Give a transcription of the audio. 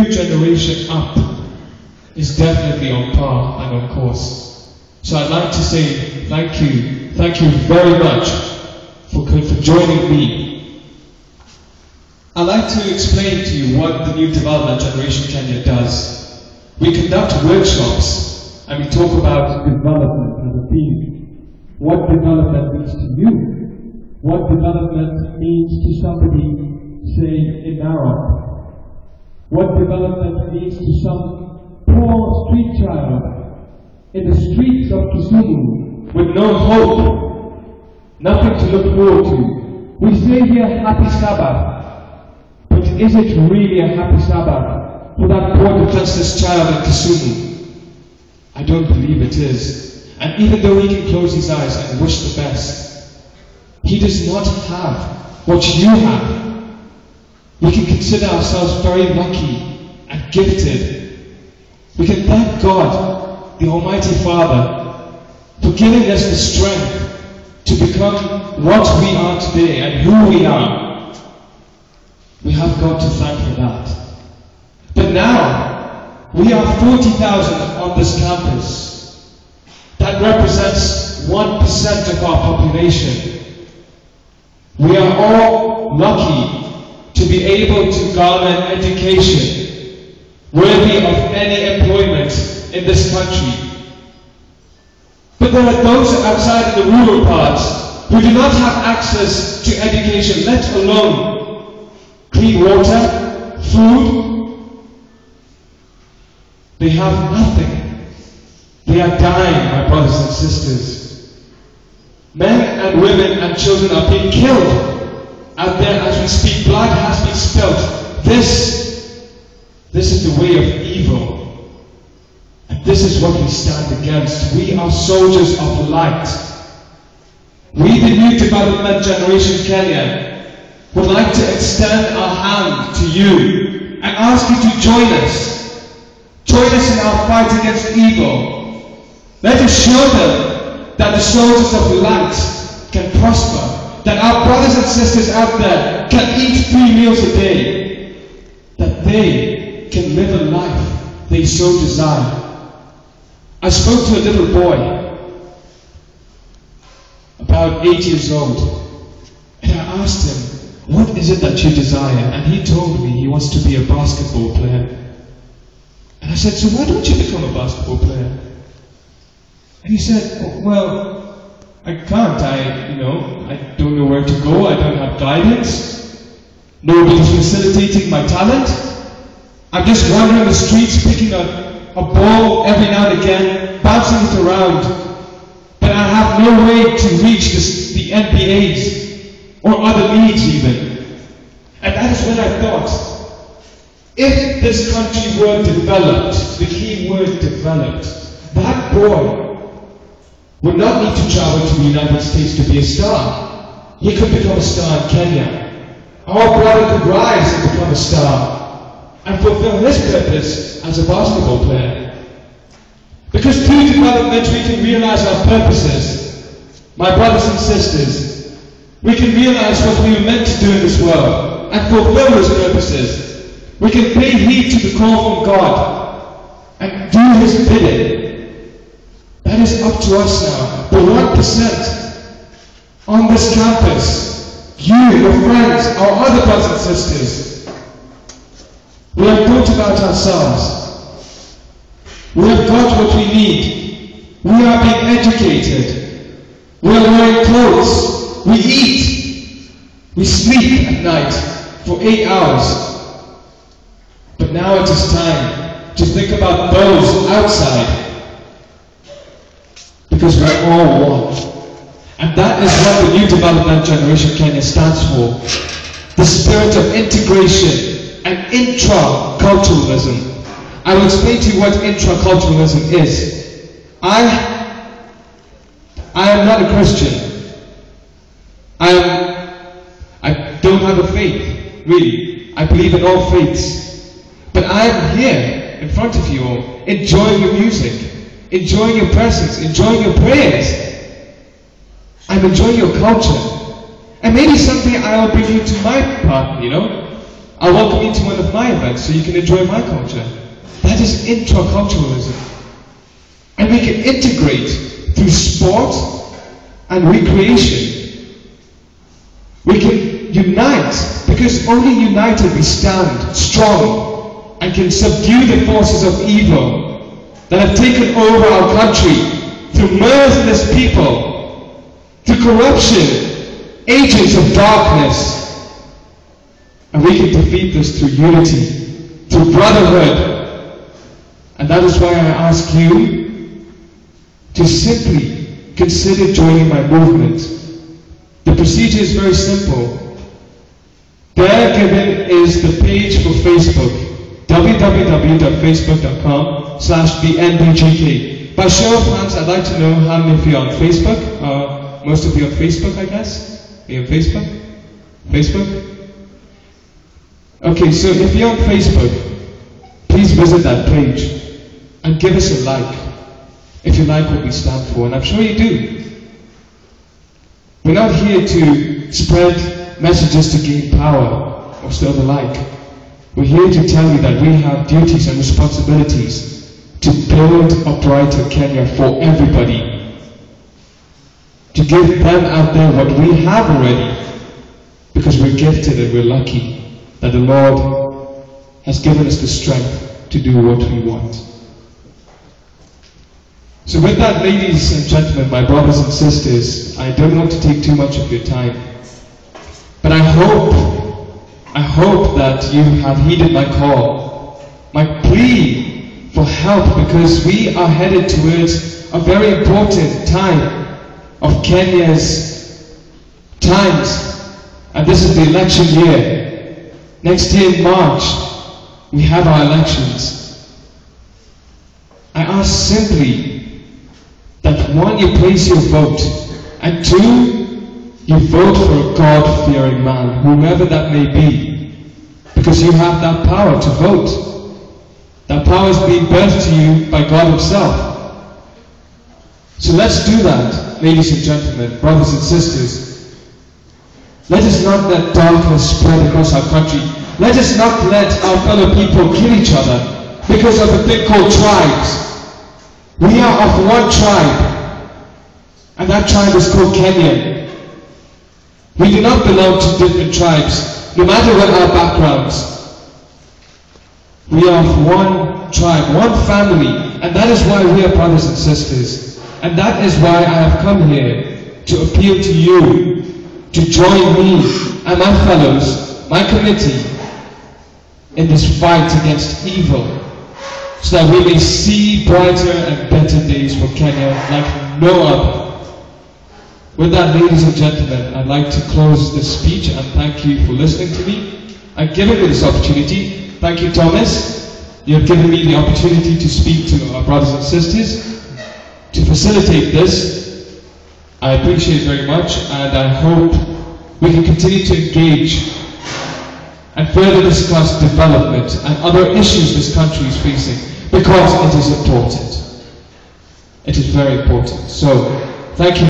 new generation up is definitely on par and on course. So I'd like to say thank you very much for joining me. I'd like to explain to you what the New Development Generation Kenya does. We conduct workshops and we talk about development as a theme. What development means to you? What development means to somebody, say, in Narok? What development means to some poor street child in the streets of Kisumu with no hope, nothing to look forward to? We say here, Happy Sabbath, but is it really a happy Sabbath for that poor defenseless child in Kisumu? I don't believe it is. And even though he can close his eyes and wish the best, he does not have what you have. We can consider ourselves very lucky and gifted. We can thank God, the Almighty Father, for giving us the strength to become what we are today and who we are. We have God to thank for that. But now, we are 40,000 on this campus. That represents 1% of our population. We are all lucky to be able to garner an education worthy of any employment in this country. But there are those outside in the rural parts who do not have access to education, let alone clean water, food. They have nothing. They are dying, my brothers and sisters. Men and women and children are being killed out there as we speak. Blood has been spilled. This is the way of evil. And this is what we stand against. We are soldiers of light. We, the New Development Generation Kenya, would like to extend our hand to you and ask you to join us. Join us in our fight against evil. Let us show them that the soldiers of light can prosper. That our brothers and sisters out there can eat 3 meals a day. That they can live a life they so desire. I spoke to a little boy, about 8 years old, and I asked him, what is it that you desire? And he told me he wants to be a basketball player. And I said, so why don't you become a basketball player? And he said, well, I can't. I don't know where to go. I don't have guidance. Nobody's facilitating my talent. I'm just wandering the streets, picking a ball every now and again, bouncing it around. But I have no way to reach the NBAs or other leagues even. And that is when I thought, if this country were developed, the key word developed, that boy would not need to travel to the United States to be a star. He could become a star in Kenya. Our brother could rise and become a star and fulfill his purpose as a basketball player. Because through development we can realize our purposes. My brothers and sisters, we can realize what we were meant to do in this world and fulfill those purposes. We can pay heed to the call from God and do His bidding. That is up to us now. The 1% on this campus, you, your friends, our other brothers and sisters, we have thought about ourselves. We have got what we need. We are being educated. We are wearing clothes. We eat. We sleep at night for 8 hours. But now it is time to think about those outside. Because we're all one. And that is what the New Development Generation Kenya stands for. The spirit of integration and intraculturalism. I will explain to you what intraculturalism is. I am not a Christian. I don't have a faith, really. I believe in all faiths. But I am here in front of you all, enjoying your music, enjoying your presence, enjoying your prayers. I'm enjoying your culture. And maybe someday I'll bring you to my part, I'll welcome you to one of my events so you can enjoy my culture. That is intraculturalism. And we can integrate through sport and recreation. We can unite, because only united we stand strong and can subdue the forces of evil that have taken over our country through merciless people, through corruption, agents of darkness. And we can defeat this through unity, through brotherhood. And that is why I ask you to simply consider joining my movement. The procedure is very simple. There given is the page for Facebook, www.facebook.com/the NDGK. By show of hands, I'd like to know how many of you are on Facebook. Most of you on Facebook, I guess? Are you on Facebook? Facebook? Okay, so if you're on Facebook, please visit that page and give us a like if you like what we stand for, and I'm sure you do. We're not here to spread messages to gain power or so the like. We're here to tell you that we have duties and responsibilities to build a brighter Kenya for everybody. To give them out there what we have already, because we're gifted and we're lucky that the Lord has given us the strength to do what we want. So with that, ladies and gentlemen, my brothers and sisters, I don't want to take too much of your time, but I hope that you have heeded my call, my plea for help, because we are headed towards a very important time of Kenya's times, and this is the election year. Next year in March, we have our elections. I ask simply that one, you place your vote, and two, you vote for a God-fearing man, whomever that may be, because you have that power to vote. That power is being birthed to you by God Himself. So let's do that, ladies and gentlemen, brothers and sisters. Let us not let darkness spread across our country. Let us not let our fellow people kill each other because of a thing called tribes. We are of one tribe, and that tribe is called Kenya. We do not belong to different tribes, no matter what our backgrounds. We are of one tribe, one family, and that is why we are brothers and sisters. And that is why I have come here to appeal to you to join me and my fellows, my committee, in this fight against evil, so that we may see brighter and better days for Kenya like no other. With that, ladies and gentlemen, I'd like to close this speech and thank you for listening to me and giving me this opportunity. Thank you, Thomas. You have given me the opportunity to speak to our brothers and sisters, to facilitate this. I appreciate it very much, and I hope we can continue to engage and further discuss development and other issues this country is facing, because it is important. It is very important. So, thank you.